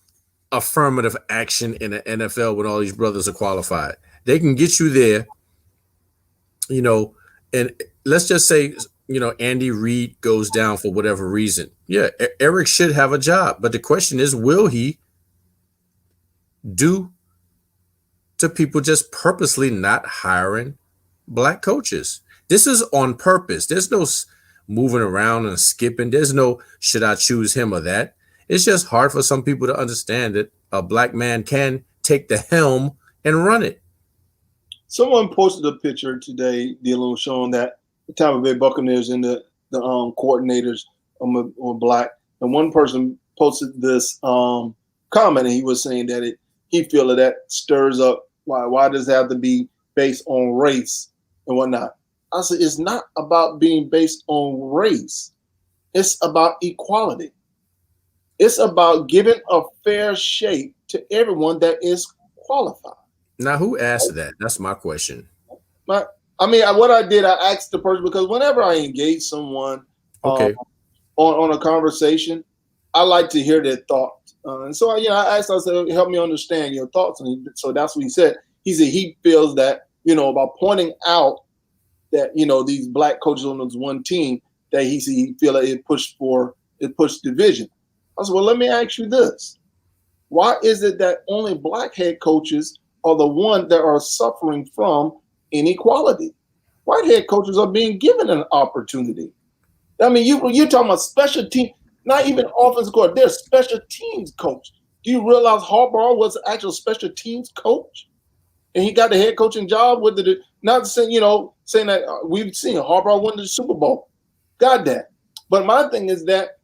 affirmative action in the NFL when all these brothers are qualified. They can get you there, you know, and let's just say, you know, Andy Reid goes down for whatever reason. Yeah, Eric should have a job. But the question is, will he do to people just purposely not hiring black coaches? This is on purpose. There's no moving around and skipping. There's no, should I choose him or that? It's just hard for some people to understand that a black man can take the helm and run it. Someone posted a picture today, Dylan, showing that the Tampa Bay Buccaneers and the coordinators are black. And one person posted this comment, and he was saying that he feels that stirs up why does it have to be based on race and whatnot. I said, it's not about being based on race. It's about equality. It's about giving a fair shake to everyone that is qualified. Now, who asked that? That's my question. What I did, I asked the person, because whenever I engage someone on a conversation, I like to hear their thoughts. And so, I asked, I said, help me understand your thoughts. And so that's what he said. He said he feels that, by pointing out that, these black coaches on this one team, that he feel like it pushed division. I said, well, let me ask you this. Why is it that only black head coaches are the ones that are suffering from inequality? White head coaches are being given an opportunity. I mean, you're talking about special team, not even offensive coach. They're special teams coach. Do you realize Harbaugh was an actual special teams coach? And he got the head coaching job with not saying, saying that we've seen Harbaugh win the Super Bowl. Got that. But my thing is that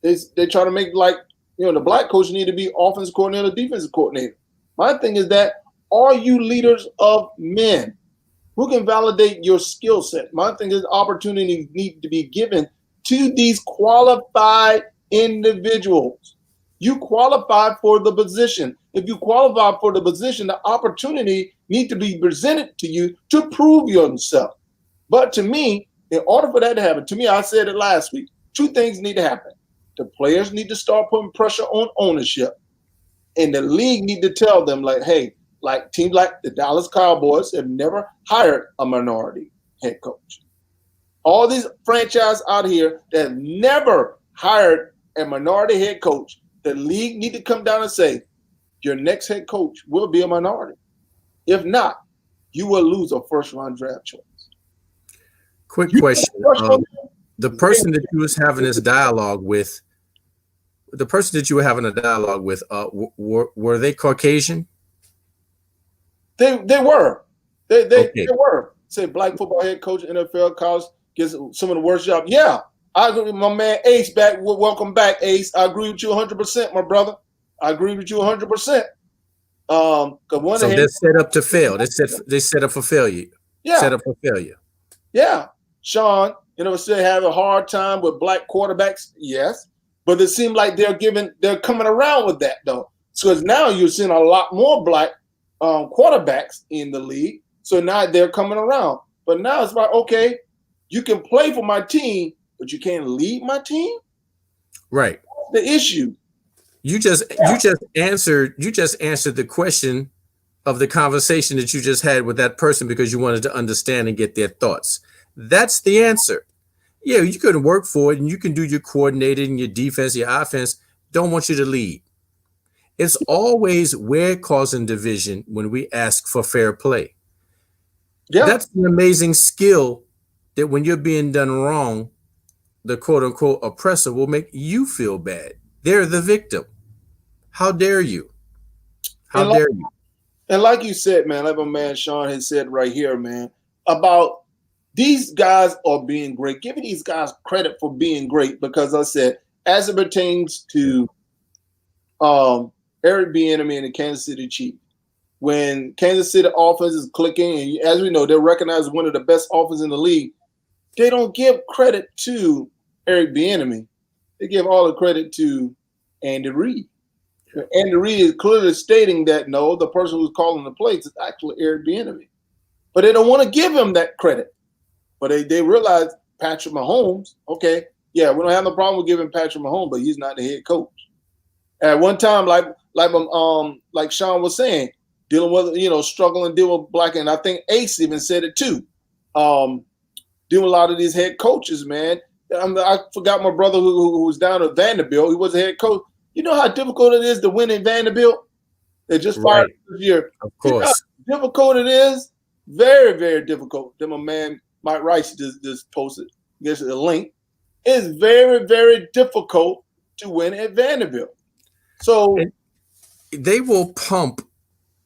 they try to make the black coach need to be offensive coordinator, defensive coordinator. My thing is that, are you leaders of men who can validate your skill set? My thing is opportunities need to be given to these qualified individuals. You qualify for the position. If you qualify for the position, the opportunity needs to be presented to you to prove yourself. But to me, in order for that to happen, to me, I said it last week, 2 things need to happen. The players need to start putting pressure on ownership. And the league need to tell them, hey, teams like the Dallas Cowboys have never hired a minority head coach. All these franchises out here that have never hired a minority head coach, the league need to come down and say, your next head coach will be a minority. If not, you will lose a first-round draft choice. Quick question. The person that you was having this dialogue with, were they Caucasian? They were. They were. Say black football head coach, NFL college, gets some of the worst jobs. Yeah, I agree with my man Ace back. Welcome back, Ace. I agree with you 100%, my brother. I agree with you 100%. So they're set up to fail. They set up for failure. Yeah. Set up for failure. Yeah. Sean, still have a hard time with black quarterbacks. Yes. But it seems like they're coming around with that though. Because now you're seeing a lot more black quarterbacks in the league. So now they're coming around. But now it's like, okay, you can play for my team, but you can't lead my team. Right. That's the issue. You just answered the question of the conversation that you just had with that person because you wanted to understand and get their thoughts. That's the answer. Yeah, you can work for it and you can do your coordinating, your defense, your offense. Don't want you to lead. It's always we're causing division when we ask for fair play. Yeah. That's an amazing skill that when you're being done wrong, the quote unquote oppressor will make you feel bad. They're the victim. How dare you? How dare you? And like you said, man, like my man Sean has said right here, man, about these guys are being great. Giving these guys credit for being great because I said, as it pertains to Eric Bieniemy and the Kansas City Chiefs, when Kansas City offense is clicking, and as we know, they're recognized as one of the best offenses in the league, they don't give credit to Eric Bieniemy. They give all the credit to Andy Reid. Andy Reid is clearly stating that, no, the person who's calling the plays is actually Eric Bieniemy. But they don't want to give him that credit. But they realize Patrick Mahomes, okay, yeah, we don't have no problem with giving Patrick Mahomes, but he's not the head coach. At one time, like Sean was saying, dealing with, struggling, dealing with black, and I think Ace even said it too. Dealing with a lot of these head coaches, man. I forgot my brother who was down at Vanderbilt. He was a head coach. You know how difficult it is to win in Vanderbilt? They just fired this year. Of course. You know how difficult it is? Very, very difficult. Then my man Mike Rice just posted a link. It's very, very difficult to win at Vanderbilt. So and they will pump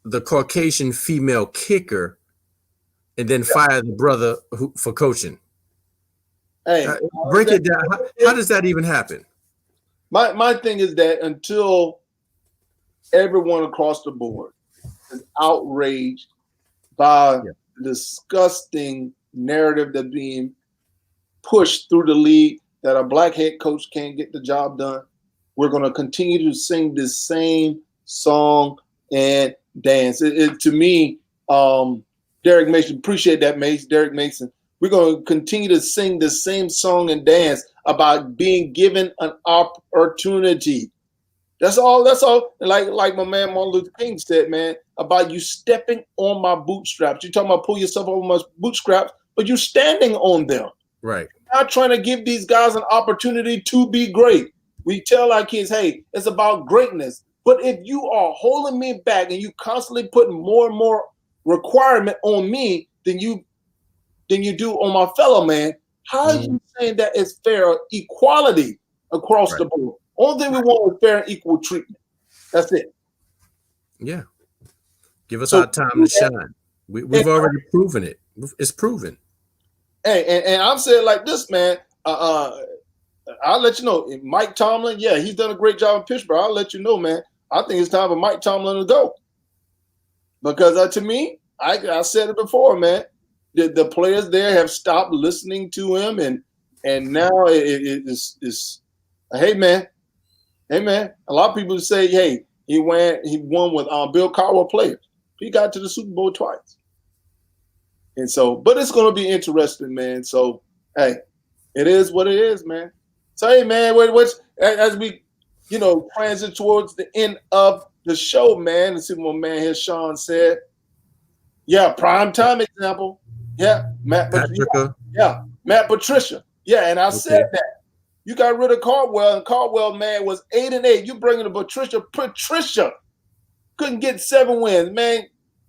the Caucasian female kicker and then fire the brother for coaching. Hey, break it down. How does that even happen? My thing is that until everyone across the board is outraged by the disgusting narrative that's being pushed through the league that a black head coach can't get the job done, we're going to continue to sing this same song and dance. To me, Derek Mason, appreciate that, Mace. Derek Mason. We're going to continue to sing the same song and dance about being given an opportunity. That's all. That's all. Like my man Martin Luther King said, man, about you stepping on my bootstraps. You're talking about pull yourself over my bootstraps, but you're standing on them. Right. You're not trying to give these guys an opportunity to be great. We tell our kids, hey, it's about greatness. But if you are holding me back and you constantly putting more and more requirement on me than you do on my fellow man, how are you saying that it's fair equality across the board? Only thing we want is fair and equal treatment. That's it. Yeah. Give us our time to shine. We've already proven it. It's proven. Hey, and I'm saying like this, man. I'll let you know. Mike Tomlin, yeah, he's done a great job in Pittsburgh. I'll let you know, man. I think it's time for Mike Tomlin to go. Because to me, I said it before, man. The players there have stopped listening to him, and now it's hey man. A lot of people say, hey, he won with Bill Cowher players. He got to the Super Bowl twice, and so, but it's going to be interesting, man. So, hey, it is what it is, man. So, hey, man, as we, transit towards the end of the show, man. Let's see what my man here, Sean, said. Yeah, prime time example. Yeah, Matt Patricia. Yeah, Matt Patricia. Yeah, and I said that. You got rid of Caldwell, and Caldwell, man, was 8-8. You bringing in Patricia. Patricia couldn't get 7 wins, man.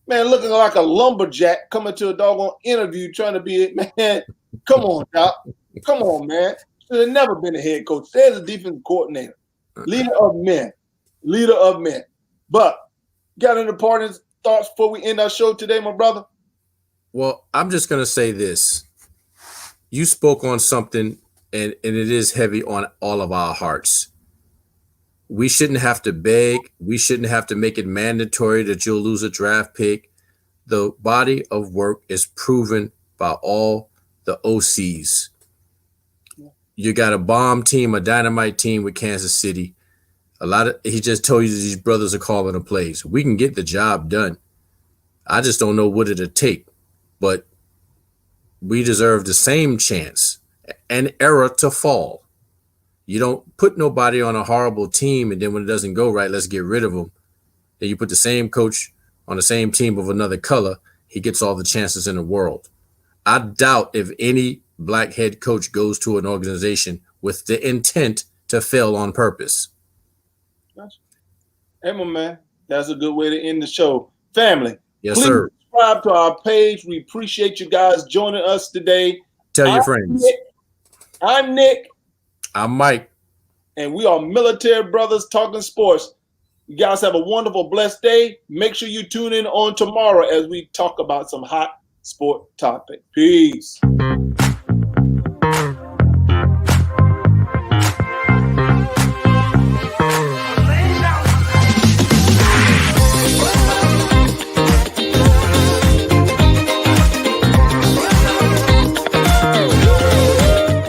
Man, looking like a lumberjack coming to a doggone interview trying to be, man, come on, Doc. Come on, man. Should have never been a head coach. There's a defensive coordinator. Leader of men. But got any parting thoughts before we end our show today, my brother? Well, I'm just going to say this. You spoke on something, and it is heavy on all of our hearts. We shouldn't have to beg. We shouldn't have to make it mandatory that you'll lose a draft pick. The body of work is proven by all the OCs. you got a bomb team, a dynamite team with Kansas City. He just told you these brothers are calling the plays. We can get the job done. I just don't know what it'll take, but we deserve the same chance, an era to fall. You don't put nobody on a horrible team, and then when it doesn't go right, let's get rid of them. Then you put the same coach on the same team of another color, he gets all the chances in the world. I doubt if any black head coach goes to an organization with the intent to fail on purpose. Hey, my man, that's a good way to end the show. Family, yes, please sir. Subscribe to our page. We appreciate you guys joining us today. Tell your friends. I'm Nick. I'm Mike. And we are Military Brothers Talking Sports. You guys have a wonderful, blessed day. Make sure you tune in on tomorrow as we talk about some hot sport topics. Peace.